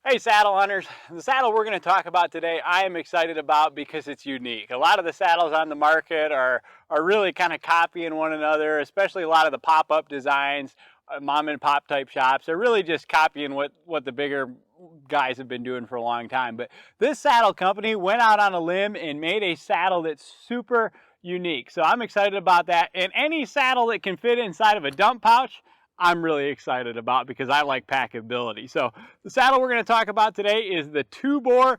Hey saddle hunters, the saddle we're going to talk about today I am excited about because it's unique. A lot of the saddles on the market are really kind of copying one another, especially a lot of the pop-up designs, mom and pop type shops. They're really just copying what the bigger guys have been doing for a long time. But this saddle company went out on a limb and made a saddle that's super unique. So I'm excited about that. And any saddle that can fit inside of a dump pouch, I'm really excited about because I like packability. So the saddle we're going to talk about today is the Tuebor.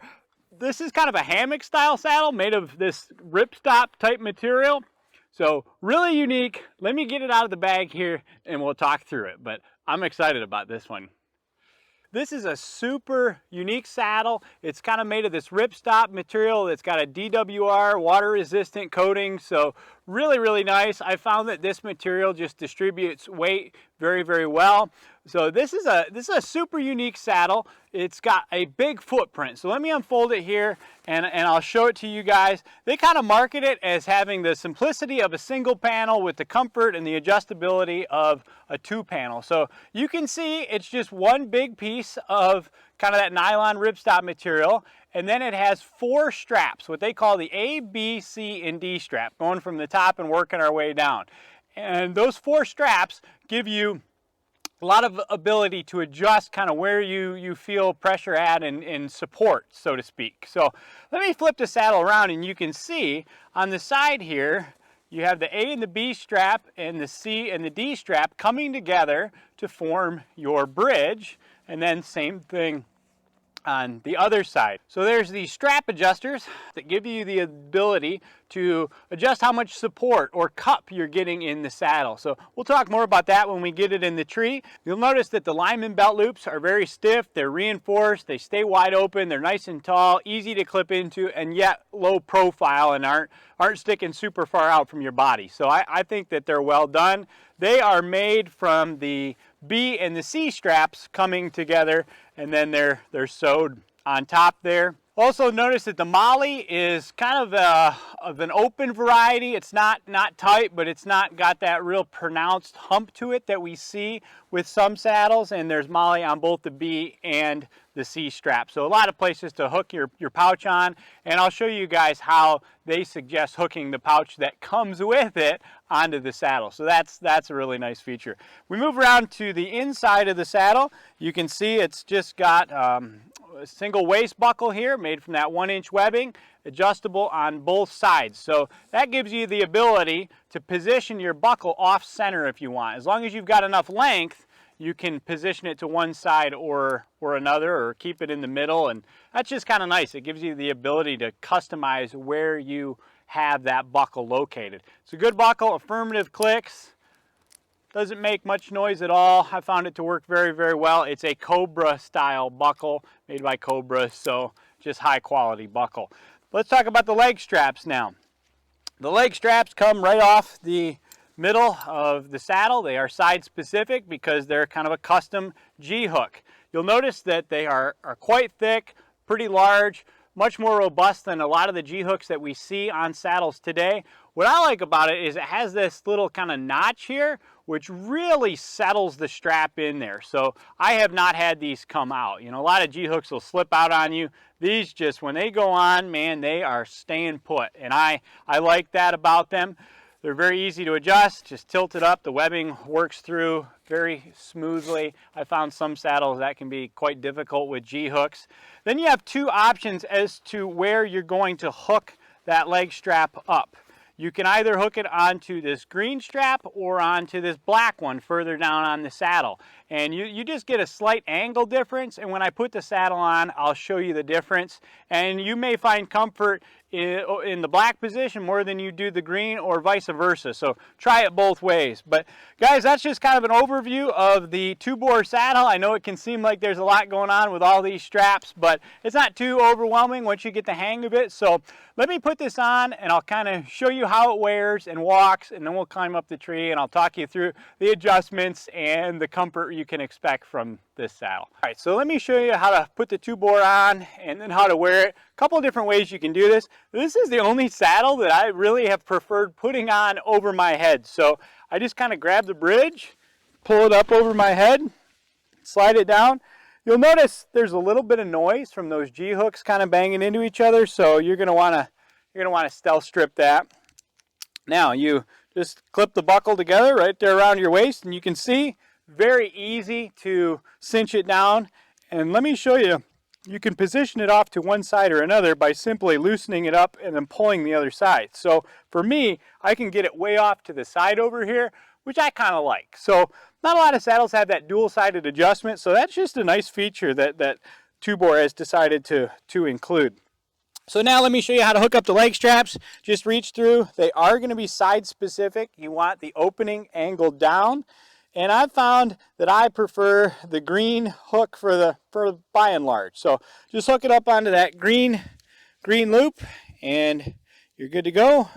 This is kind of a hammock style saddle made of this ripstop type material. So really unique. Let me get it out of the bag here and we'll talk through it. But I'm excited about this one. This is a super unique saddle. It's kind of made of this ripstop material that's got a DWR water resistant coating. So really nice. I found that this material just distributes weight very well. So this is a super unique saddle. It's got a big footprint. So let me unfold it here and I'll show it to you guys. They kind of market it as having the simplicity of a single panel with the comfort and the adjustability of a two panel. So you can see it's just one big piece of kind of that nylon ripstop material. And then it has four straps, what they call the A, B, C, and D strap, going from the top and working our way down. And those four straps give you a lot of ability to adjust kind of where you feel pressure at and support, so to speak. So let me flip the saddle around and you can see on the side here, you have the A and the B strap and the C and the D strap coming together to form your bridge, and then same thing on the other side. So there's these strap adjusters that give you the ability to adjust how much support or cup you're getting in the saddle. So we'll talk more about that when we get it in the tree. You'll notice that the lineman belt loops are very stiff, they're reinforced, they stay wide open, they're nice and tall, easy to clip into, and yet low profile and aren't sticking super far out from your body. So I think that they're well done. They are made from the B and the C straps coming together, and then they're sewed on top there. Also notice that the molly is kind of an open variety. It's not tight, but it's not got that real pronounced hump to it that we see with some saddles, and there's molly on both the B and the C strap. So a lot of places to hook your pouch on, and I'll show you guys how they suggest hooking the pouch that comes with it onto the saddle. So that's a really nice feature. We move around to the inside of the saddle. You can see it's just got a single waist buckle here made from that 1-inch webbing, adjustable on both sides. So that gives you the ability to position your buckle off center if you want. As long as you've got enough length, you can position it to one side or another, or keep it in the middle, and that's just kind of nice. It gives you the ability to customize where you have that buckle located. It's a good buckle, affirmative clicks, doesn't make much noise at all. I found it to work very well. It's a Cobra style buckle made by Cobra, so just high quality buckle. Let's talk about the leg straps now. The leg straps come right off the middle of the saddle. They are side specific because they're kind of a custom G-hook. You'll notice that they are quite thick, pretty large, much more robust than a lot of the G-hooks that we see on saddles today. What I like about it is it has this little kind of notch here, which really settles the strap in there. So I have not had these come out. You know, a lot of G-hooks will slip out on you. These just, when they go on, man, they are staying put. And I like that about them. They're very easy to adjust, just tilt it up. The webbing works through very smoothly. I found some saddles that can be quite difficult with G-hooks. Then you have two options as to where you're going to hook that leg strap up. You can either hook it onto this green strap or onto this black one further down on the saddle. And you just get a slight angle difference, and when I put the saddle on, I'll show you the difference. And you may find comfort in the black position more than you do the green, or vice versa. So try it both ways. But guys, that's just kind of an overview of the Tuebor saddle. I know it can seem like there's a lot going on with all these straps, but it's not too overwhelming once you get the hang of it. So let me put this on and I'll kind of show you how it wears and walks, and then we'll climb up the tree and I'll talk you through the adjustments and the comfort you can expect from this saddle. All right, so let me show you how to put the Tuebor on and then how to wear it. A couple of different ways you can do this. This is the only saddle that I really have preferred putting on over my head. So I just kind of grab the bridge, pull it up over my head, slide it down. You'll notice there's a little bit of noise from those G hooks kind of banging into each other, so you're going to want to stealth strip that. Now you just clip the buckle together right there around your waist, and you can see very easy to cinch it down. And let me show you, you can position it off to one side or another by simply loosening it up and then pulling the other side. So for me, I can get it way off to the side over here, which I kind of like. So not a lot of saddles have that dual-sided adjustment, so that's just a nice feature that Tuebor has decided to include. So now let me show you how to hook up the leg straps. Just reach through. They are going to be side specific. You want the opening angled down. And I've found that I prefer the green hook for by and large. So just hook it up onto that green loop and you're good to go.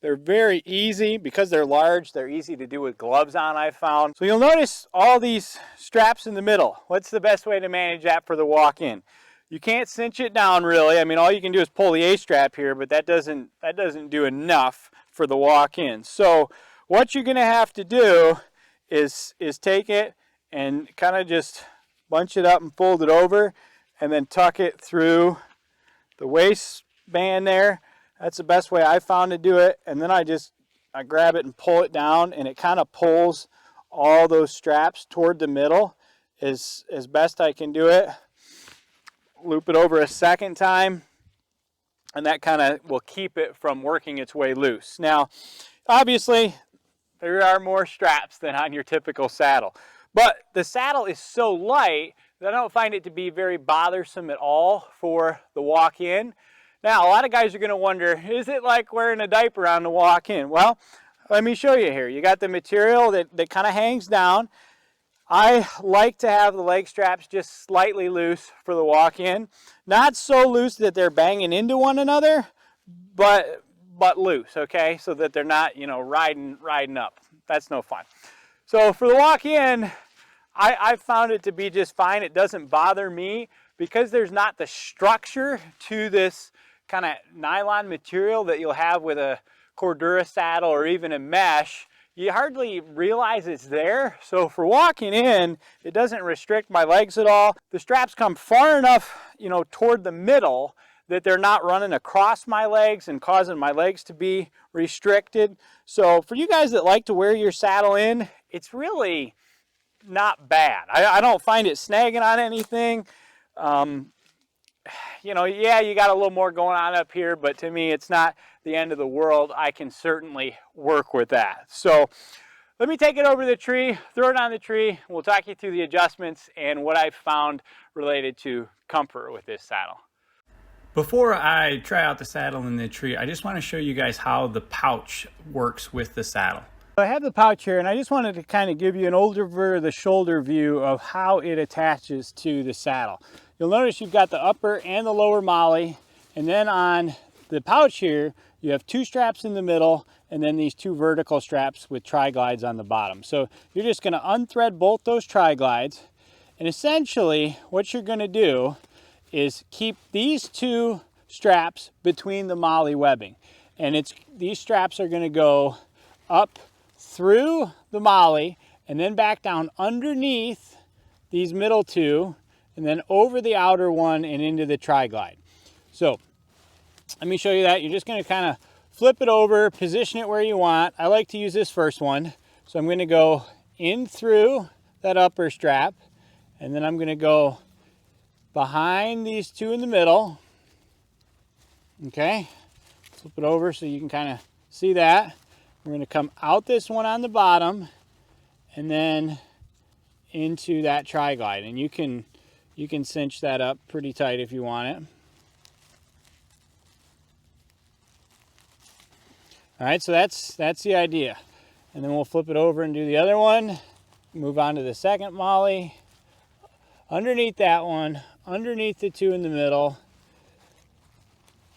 They're very easy because they're large. They're easy to do with gloves on, I've found. So you'll notice all these straps in the middle. What's the best way to manage that for the walk-in? You can't cinch it down really. I mean, all you can do is pull the A-strap here, but that doesn't do enough for the walk-in. So what you're gonna have to do is take it and kind of just bunch it up and fold it over and then tuck it through the waistband there. That's the best way I found to do it. And then I grab it and pull it down, and it kind of pulls all those straps toward the middle as best I can do it. Loop it over a second time, and that kind of will keep it from working its way loose. Now, obviously, there are more straps than on your typical saddle, but the saddle is so light that I don't find it to be very bothersome at all for the walk-in. Now, a lot of guys are going to wonder, is it like wearing a diaper on the walk-in? Well, let me show you here. You got the material that kind of hangs down. I like to have the leg straps just slightly loose for the walk-in. Not so loose that they're banging into one another, but loose, okay? So that they're not, you know, riding up. That's no fun. So for the walk-in, I've found it to be just fine. It doesn't bother me because there's not the structure to this kind of nylon material that you'll have with a Cordura saddle or even a mesh. You hardly realize it's there. So for walking in, it doesn't restrict my legs at all. The straps come far enough, you know, toward the middle that they're not running across my legs and causing my legs to be restricted. So for you guys that like to wear your saddle in, it's really not bad. I don't find it snagging on anything. You know, yeah, you got a little more going on up here, but to me, it's not the end of the world. I can certainly work with that. So let me take it over to the tree, throw it on the tree. We'll talk you through the adjustments and what I've found related to comfort with this saddle. Before I try out the saddle in the tree, I just want to show you guys how the pouch works with the saddle. I have the pouch here, and I just wanted to kind of give you an over the shoulder view of how it attaches to the saddle. You'll notice you've got the upper and the lower molly, and then on the pouch here, you have two straps in the middle, and then these two vertical straps with tri-glides on the bottom. So you're just going to unthread both those tri-glides, and essentially what you're going to do is keep these two straps between the molly webbing. And these straps are going to go up through the molly and then back down underneath these middle two, and then over the outer one and into the tri-glide. So let me show you that. You're just going to kind of flip it over, position it where you want. I like to use this first one. So I'm going to go in through that upper strap, and then I'm going to go behind these two in the middle. Okay, flip it over so you can kind of see that. We're going to come out this one on the bottom and then into that tri-glide, and you can cinch that up pretty tight if you want it. All right, so that's the idea. And then we'll flip it over and do the other one. Move on to the second molly. Underneath that one, underneath the two in the middle,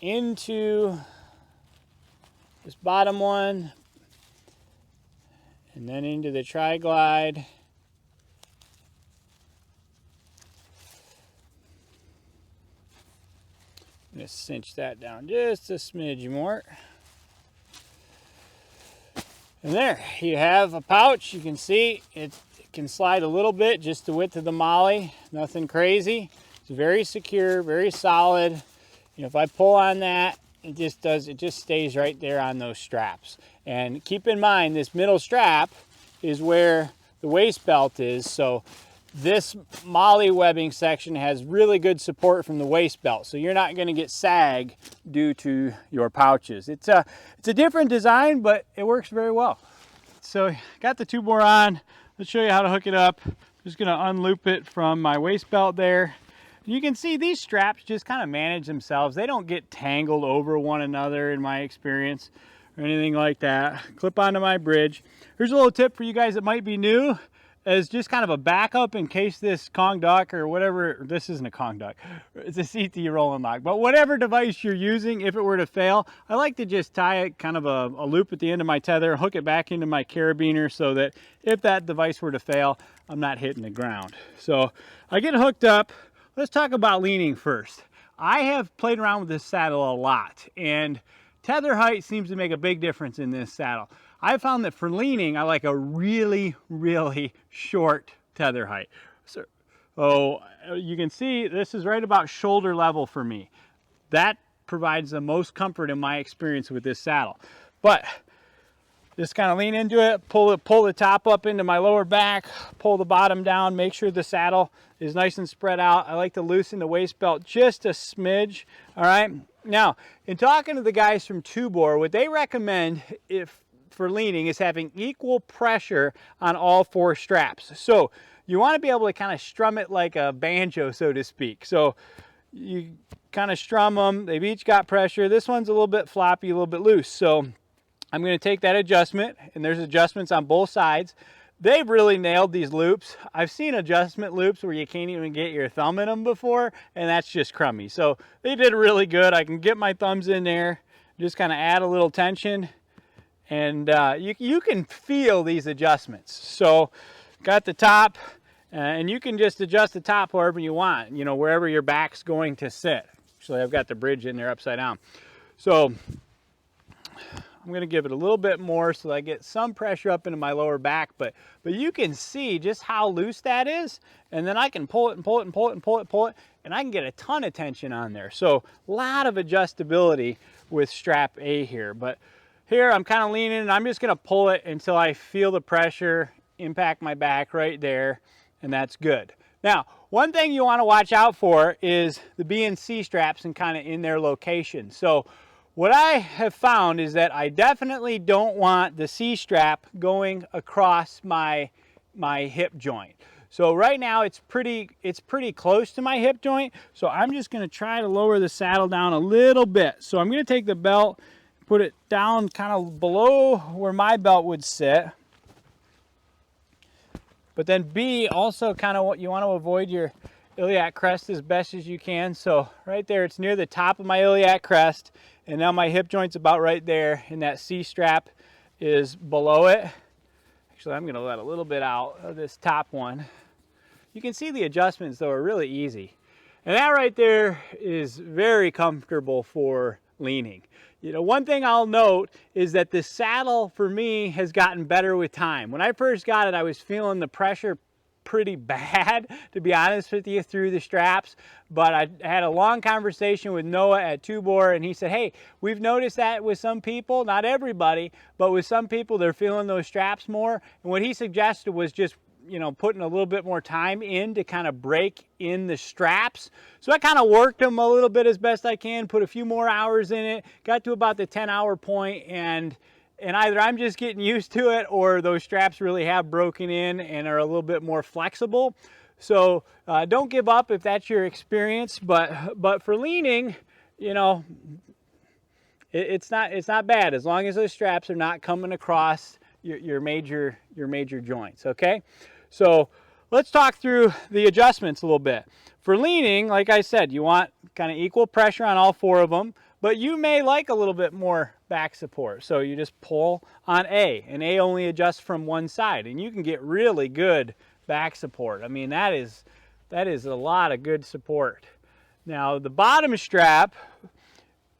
into this bottom one, and then into the tri-glide. I'm going to cinch that down just a smidge more. And there you have a pouch. You can see it can slide a little bit, just the width of the molly, nothing crazy. It's very secure, very solid. You know, if I pull on that, it just stays right there on those straps. And keep in mind, this middle strap is where the waist belt is, so this molly webbing section has really good support from the waist belt, so you're not going to get sag due to your pouches. It's a different design, but it works very well. So got the Tuebor on. Let's show you how to hook it up. I'm just going to unloop it from my waist belt there. You can see these straps just kind of manage themselves. They don't get tangled over one another in my experience or anything like that. Clip onto my bridge. Here's a little tip for you guys that might be new, as just kind of a backup in case this Kong duck or whatever, this isn't a Kong duck, it's a CT rolling lock, but whatever device you're using, if it were to fail, I like to just tie it kind of a loop at the end of my tether, hook it back into my carabiner so that if that device were to fail, I'm not hitting the ground. So I get hooked up. Let's talk about leaning first. I have played around with this saddle a lot, and tether height seems to make a big difference in this saddle. I found that for leaning, I like a really, really short tether height. So you can see this is right about shoulder level for me. That provides the most comfort in my experience with this saddle. But just kind of lean into it, pull the top up into my lower back, pull the bottom down, make sure the saddle is nice and spread out. I like to loosen the waist belt just a smidge, all right? Now, in talking to the guys from Tuebor, what they recommend for leaning is having equal pressure on all four straps. So you want to be able to kind of strum it like a banjo, so to speak. So you kind of strum them. They've each got pressure. This one's a little bit floppy, a little bit loose. So I'm going to take that adjustment, and there's adjustments on both sides. They've really nailed these loops. I've seen adjustment loops where you can't even get your thumb in them before, and that's just crummy. So they did really good. I can get my thumbs in there, just kind of add a little tension, and you can feel these adjustments. So got the top, and you can just adjust the top wherever you want, you know, wherever your back's going to sit. Actually, I've got the bridge in there upside down. So I'm going to give it a little bit more so that I get some pressure up into my lower back, but you can see just how loose that is, and then I can pull it and pull it and pull it and pull it and pull it, and I can get a ton of tension on there. So a lot of adjustability with strap A here, but here I'm kind of leaning, and I'm just going to pull it until I feel the pressure impact my back right there, and that's good. Now, one thing you want to watch out for is the B and C straps and kind of in their location. So what I have found is that I definitely don't want the C strap going across my hip joint. So right now it's pretty close to my hip joint. So I'm just going to try to lower the saddle down a little bit. So I'm going to take the belt, put it down kind of below where my belt would sit. But then B, also kind of what you want to avoid your iliac crest as best as you can. So right there, it's near the top of my iliac crest, and now my hip joint's about right there, and that C strap is below it. Actually, I'm going to let a little bit out of this top one. You can see the adjustments though are really easy, and that right there is very comfortable for leaning. You know, one thing I'll note is that the saddle for me has gotten better with time. When I first got it, I was feeling the pressure pretty bad, to be honest with you, through the straps. But I had a long conversation with Noah at Tuebor, and he said, hey, we've noticed that with some people, not everybody, but with some people, they're feeling those straps more. And what he suggested was just, you know, putting a little bit more time in to kind of break in the straps. So I kind of worked them a little bit as best I can, put a few more hours in it, got to about the 10-hour point, and either I'm just getting used to it or those straps really have broken in and are a little bit more flexible. So don't give up if that's your experience, but for leaning, you know, it's not bad as long as those straps are not coming across your major joints, okay? So let's talk through the adjustments a little bit. For leaning, like I said, you want kind of equal pressure on all four of them, but you may like a little bit more back support. So you just pull on A, and A only adjusts from one side, and you can get really good back support. I mean, that is a lot of good support. Now the bottom strap,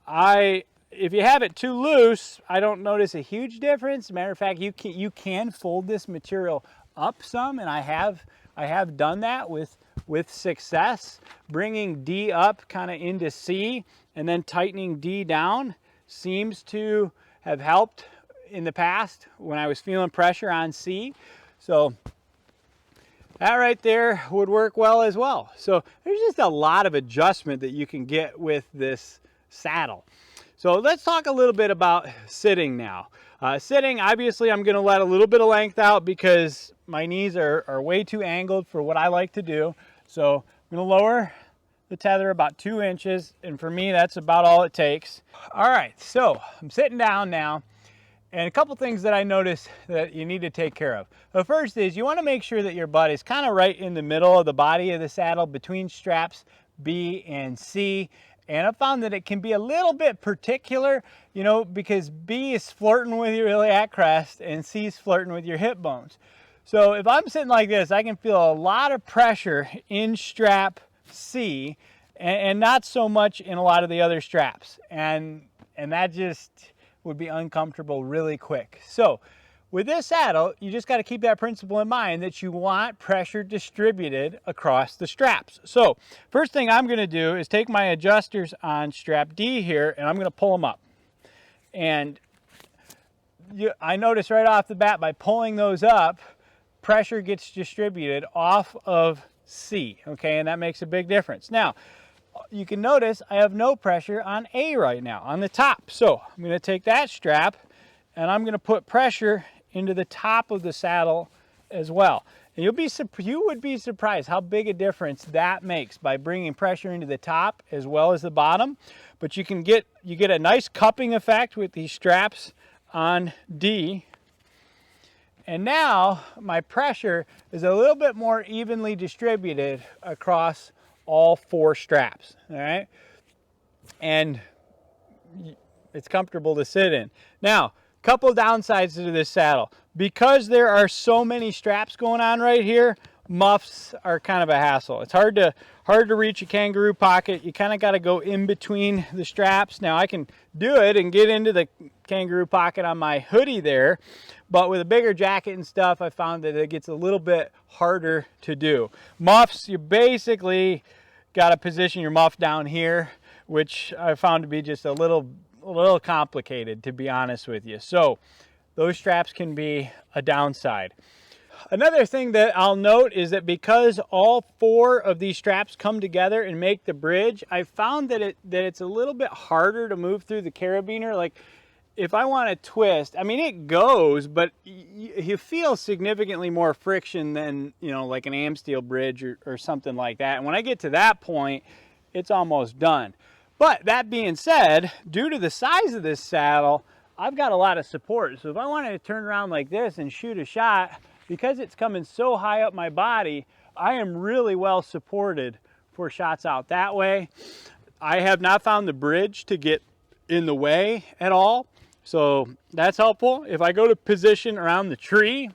I if you have it too loose, I don't notice a huge difference. Matter of fact, you can fold this material up some, and I have done that with success, bringing D up kind of into C and then tightening D down seems to have helped in the past when I was feeling pressure on C. So that right there would work well as well. So there's just a lot of adjustment that you can get with this saddle. So let's talk a little bit about sitting now. Sitting, obviously I'm gonna let a little bit of length out because my knees are way too angled for what I like to do. So I'm gonna lower the tether about 2 inches, and for me that's about all it takes. All right, so I'm sitting down now, and a couple things that I noticed that you need to take care of. The first is you wanna make sure that your butt is kind of right in the middle of the body of the saddle between straps B and C. And I found that it can be a little bit particular, you know, because B is flirting with your iliac crest and C is flirting with your hip bones. So if I'm sitting like this, I can feel a lot of pressure in strap C and not so much in a lot of the other straps. And that just would be uncomfortable really quick. So with this saddle, you just got to keep that principle in mind that you want pressure distributed across the straps. So first thing I'm going to do is take my adjusters on strap D here, and I'm going to pull them up. And I notice right off the bat, by pulling those up, pressure gets distributed off of C, okay, and that makes a big difference. Now, you can notice I have no pressure on A right now, on the top. So I'm going to take that strap, and I'm going to put pressure into the top of the saddle as well. And you would be surprised how big a difference that makes by bringing pressure into the top as well as the bottom. But you get a nice cupping effect with these straps on D. And now my pressure is a little bit more evenly distributed across all 4 straps, all right? And it's comfortable to sit in. Now, couple downsides to this saddle. Because there are so many straps going on right here, muffs are kind of a hassle. It's hard to reach a kangaroo pocket. You kind of got to go in between the straps. Now I can do it and get into the kangaroo pocket on my hoodie there, but with a bigger jacket and stuff, I found that it gets a little bit harder to do. Muffs, you basically got to position your muff down here, which I found to be just a little complicated, to be honest with you. So those straps can be a downside. Another thing that I'll note is that because all 4 of these straps come together and make the bridge, I found that it's a little bit harder to move through the carabiner. Like if I want to twist, I mean it goes, but you feel significantly more friction than, you know, like an Amsteel bridge or something like that. And when I get to that point, it's almost done. But that being said, due to the size of this saddle, I've got a lot of support. So if I wanted to turn around like this and shoot a shot, because it's coming so high up my body, I am really well supported for shots out that way. I have not found the bridge to get in the way at all. So that's helpful. If I go to position around the tree,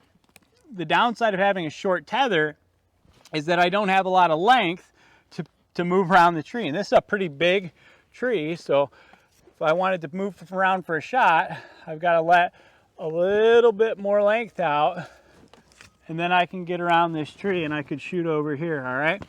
the downside of having a short tether is that I don't have a lot of length to move around the tree. And this is a pretty big tree, so if I wanted to move around for a shot, I've got to let a little bit more length out, and then I can get around this tree and I could shoot over here, all right?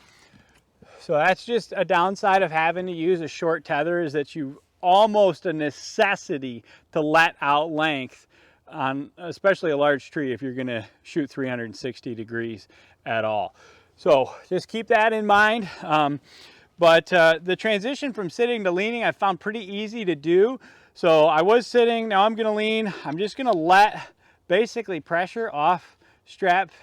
So that's just a downside of having to use a short tether, is that you almost a necessity to let out length on especially a large tree if you're going to shoot 360 degrees at all. So just keep that in mind. But the transition from sitting to leaning I found pretty easy to do. So I was sitting, now I'm gonna lean. I'm just gonna let basically pressure off straps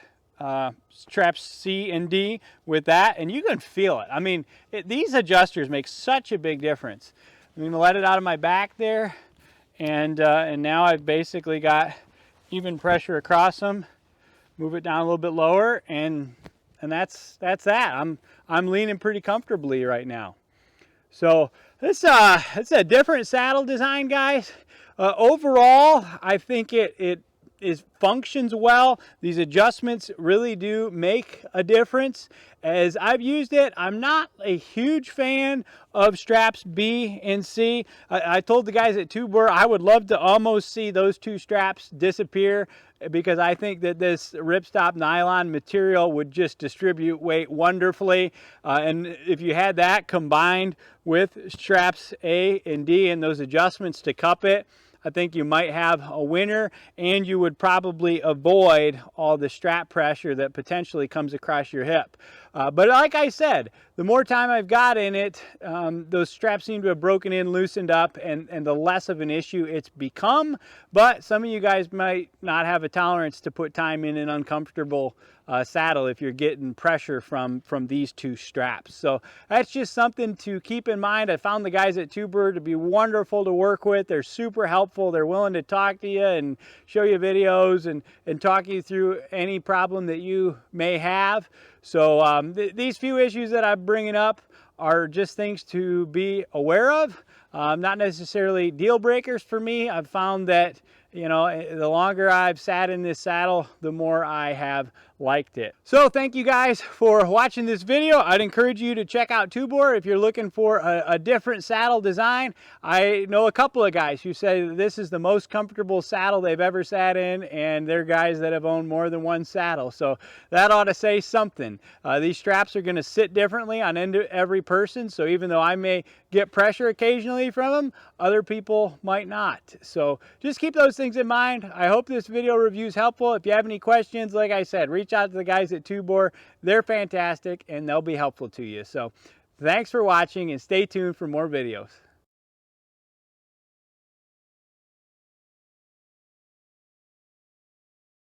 C and D with that, and you can feel it. I mean, these adjusters make such a big difference. I'm gonna let it out of my back there, and now I've basically got even pressure across them. Move it down a little bit lower, and that's that. I'm leaning pretty comfortably right now. So it's a different saddle design, guys. Overall, I think it functions well. These adjustments really do make a difference. As I've used it, I'm not a huge fan of straps B and C. I told the guys at Tuebor I would love to almost see those two straps disappear, because I think that this ripstop nylon material would just distribute weight wonderfully. And if you had that combined with straps A and D and those adjustments to cup it, I think you might have a winner, and you would probably avoid all the strap pressure that potentially comes across your hip. But like I said, the more time I've got in it, those straps seem to have broken in, loosened up, and the less of an issue it's become. But some of you guys might not have a tolerance to put time in an uncomfortable saddle if you're getting pressure from these two straps. So that's just something to keep in mind. I found the guys at Tuebor to be wonderful to work with. They're super helpful. They're willing to talk to you and show you videos and talk you through any problem that you may have. So these few issues that I'm bringing up are just things to be aware of. Not necessarily deal breakers for me. I've found that, you know, the longer I've sat in this saddle, the more I have liked it. So thank you guys for watching this video. I'd encourage you to check out Tuebor if you're looking for a different saddle design. I know a couple of guys who say that this is the most comfortable saddle they've ever sat in, and they're guys that have owned more than one saddle. So that ought to say something. These straps are going to sit differently on every person. So even though I may get pressure occasionally from them, other people might not. So just keep those things in mind. I hope this video review is helpful. If you have any questions, like I said, reach out to the guys at Tuebor. They're fantastic and they'll be helpful to you. So thanks for watching, and stay tuned for more videos.